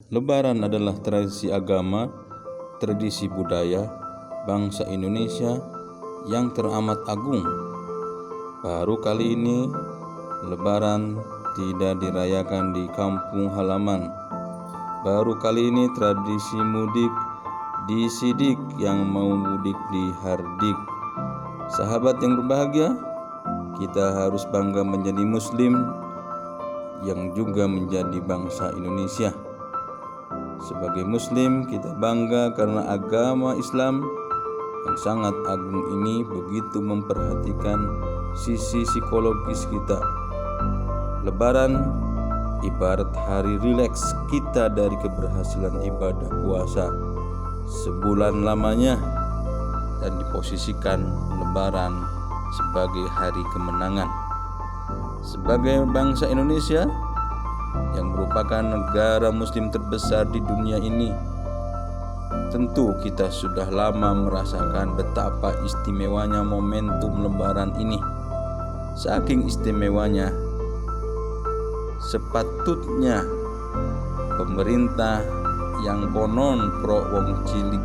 Lebaran adalah tradisi agama, tradisi budaya bangsa Indonesia yang teramat agung. Baru kali ini Lebaran tidak dirayakan di kampung halaman. Baru kali ini tradisi mudik disidik, yang mau mudik dihardik. Sahabat yang berbahagia, kita harus bangga menjadi Muslim yang juga menjadi bangsa Indonesia. Sebagai Muslim, kita bangga karena agama Islam yang sangat agung ini begitu memperhatikan sisi psikologis kita. Lebaran ibarat hari rileks kita dari keberhasilan ibadah puasa sebulan lamanya, dan diposisikan Lebaran sebagai hari kemenangan. Sebagai bangsa Indonesia yang merupakan negara muslim terbesar di dunia ini, tentu kita sudah lama merasakan betapa istimewanya momentum Lebaran ini. Saking istimewanya, sepatutnya pemerintah yang konon pro wong cilik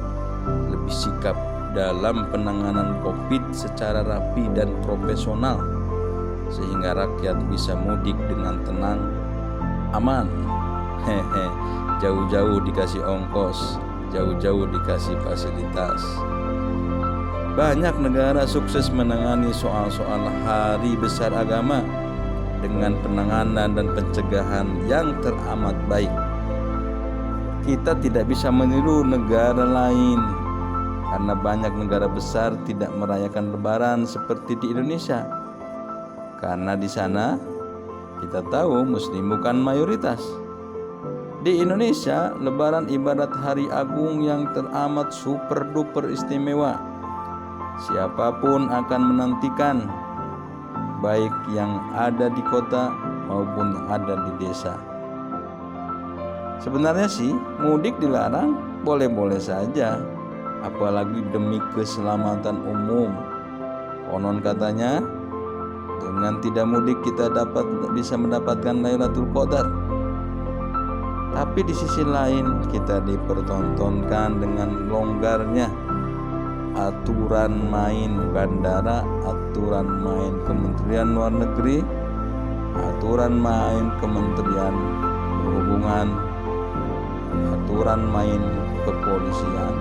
lebih sikap dalam penanganan COVID secara rapi dan profesional, sehingga rakyat bisa mudik dengan tenang, aman. Jauh-jauh dikasih ongkos, jauh-jauh dikasih fasilitas. Banyak negara sukses menangani soal-soal hari besar agama dengan penanganan dan pencegahan yang teramat baik. Kita tidak bisa meniru negara lain karena banyak negara besar tidak merayakan Lebaran seperti di Indonesia. Karena di sana kita tahu Muslim bukan mayoritas. Di Indonesia, Lebaran ibarat hari agung yang teramat super duper istimewa. Siapapun akan menantikan, baik yang ada di kota maupun ada di desa. Sebenarnya sih mudik dilarang boleh-boleh saja, apalagi demi keselamatan umum. Konon katanya dengan tidak mudik kita bisa mendapatkan Lailatul Qadar. Tapi di sisi lain kita dipertontonkan dengan longgarnya aturan main bandara, aturan main Kementerian Luar Negeri, aturan main Kementerian Perhubungan, aturan main kepolisian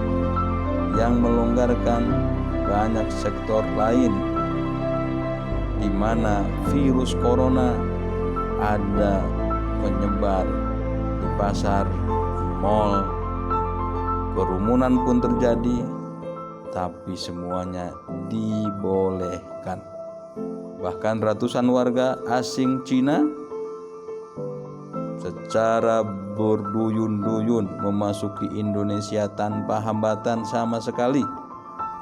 yang melonggarkan banyak sektor lain, di mana virus corona ada penyebar di pasar, mal, kerumunan pun terjadi, tapi semuanya dibolehkan. Bahkan ratusan warga asing Cina secara berduyun-duyun memasuki Indonesia tanpa hambatan sama sekali.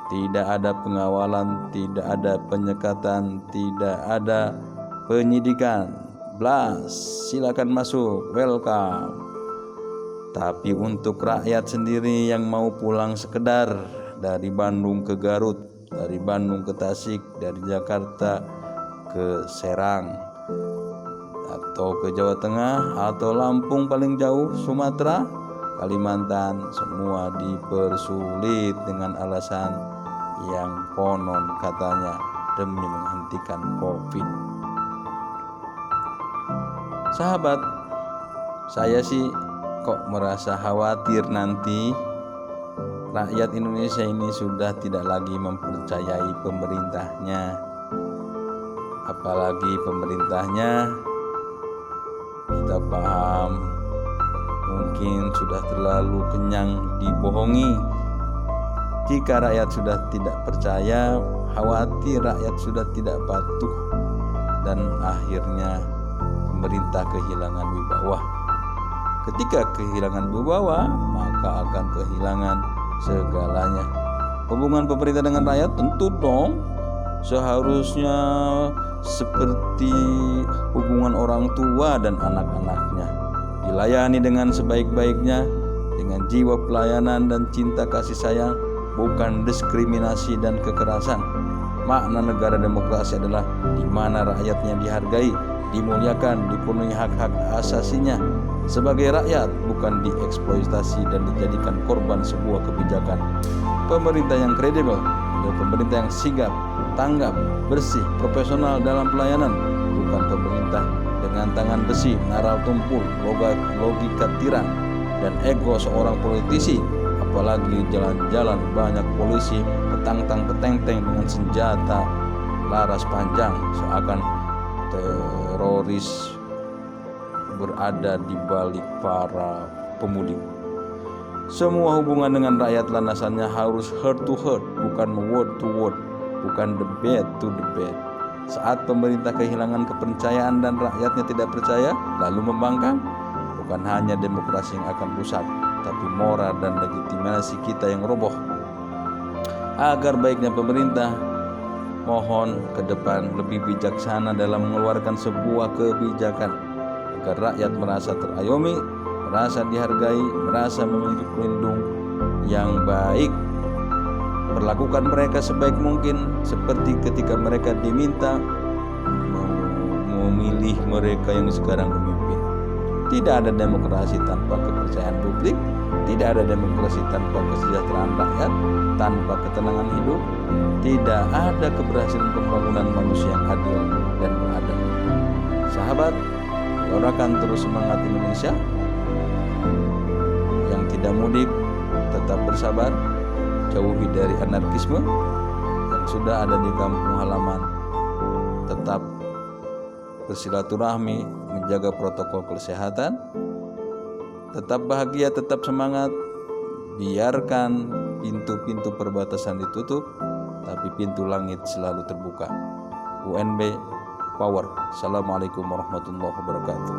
Tidak ada pengawalan, tidak ada penyekatan, tidak ada penyidikan. Blas, silakan masuk, welcome. Tapi untuk rakyat sendiri yang mau pulang sekedar dari Bandung ke Garut, dari Bandung ke Tasik, dari Jakarta ke Serang, atau ke Jawa Tengah, atau Lampung paling jauh, Sumatera, Kalimantan, semua dipersulit dengan alasan yang konon katanya demi menghentikan COVID. Sahabat, saya sih kok merasa khawatir nanti rakyat Indonesia ini sudah tidak lagi mempercayai pemerintahnya. Apalagi pemerintahnya, kita paham, mungkin sudah terlalu kenyang dibohongi. Jika rakyat sudah tidak percaya, khawatir rakyat sudah tidak patuh, dan akhirnya pemerintah kehilangan wibawa. Ketika kehilangan wibawa, maka akan kehilangan segalanya. Hubungan pemerintah dengan rakyat tentu dong seharusnya seperti hubungan orang tua dan anak-anaknya, dilayani dengan sebaik-baiknya, dengan jiwa pelayanan dan cinta kasih sayang, bukan diskriminasi dan kekerasan. Makna negara demokrasi adalah di mana rakyatnya dihargai, dimuliakan, dipenuhi hak-hak asasinya sebagai rakyat, bukan bukan dieksploitasi dan dijadikan korban sebuah kebijakan. Pemerintah yang kredibel adalah pemerintah yang sigap, tanggap, bersih, profesional dalam pelayanan, bukan pemerintah dengan tangan besi, naral tumpul, logika tiran, dan ego seorang politisi. Apalagi jalan-jalan banyak polisi petenteng dengan senjata laras panjang, seakan teroris berada di balik para pemudik. Semua hubungan dengan rakyat landasannya harus heart to heart, bukan word to word, bukan debate to debate. Saat pemerintah kehilangan kepercayaan dan rakyatnya tidak percaya lalu membangkang, bukan hanya demokrasi yang akan rusak, tapi moral dan legitimasi kita yang roboh. Agar baiknya pemerintah, mohon ke depan lebih bijaksana dalam mengeluarkan sebuah kebijakan agar rakyat merasa terayomi, merasa dihargai, merasa memiliki pelindung yang baik. Perlakukan mereka sebaik mungkin, seperti ketika mereka diminta memilih mereka yang sekarang memimpin. Tidak ada demokrasi tanpa kepercayaan publik, tidak ada demokrasi tanpa kesejahteraan rakyat, tanpa ketenangan hidup, tidak ada keberhasilan pembangunan manusia yang adil dan beradab. Sahabat, doakan terus semangat Indonesia yang tidak mudik, tetap bersabar, jauhi dari anarkisme yang sudah ada di kampung halaman, tetap bersilaturahmi, menjaga protokol kesehatan, tetap bahagia, tetap semangat. Biarkan pintu-pintu perbatasan ditutup, tapi pintu langit selalu terbuka. UNB Power. Assalamualaikum warahmatullahi wabarakatuh.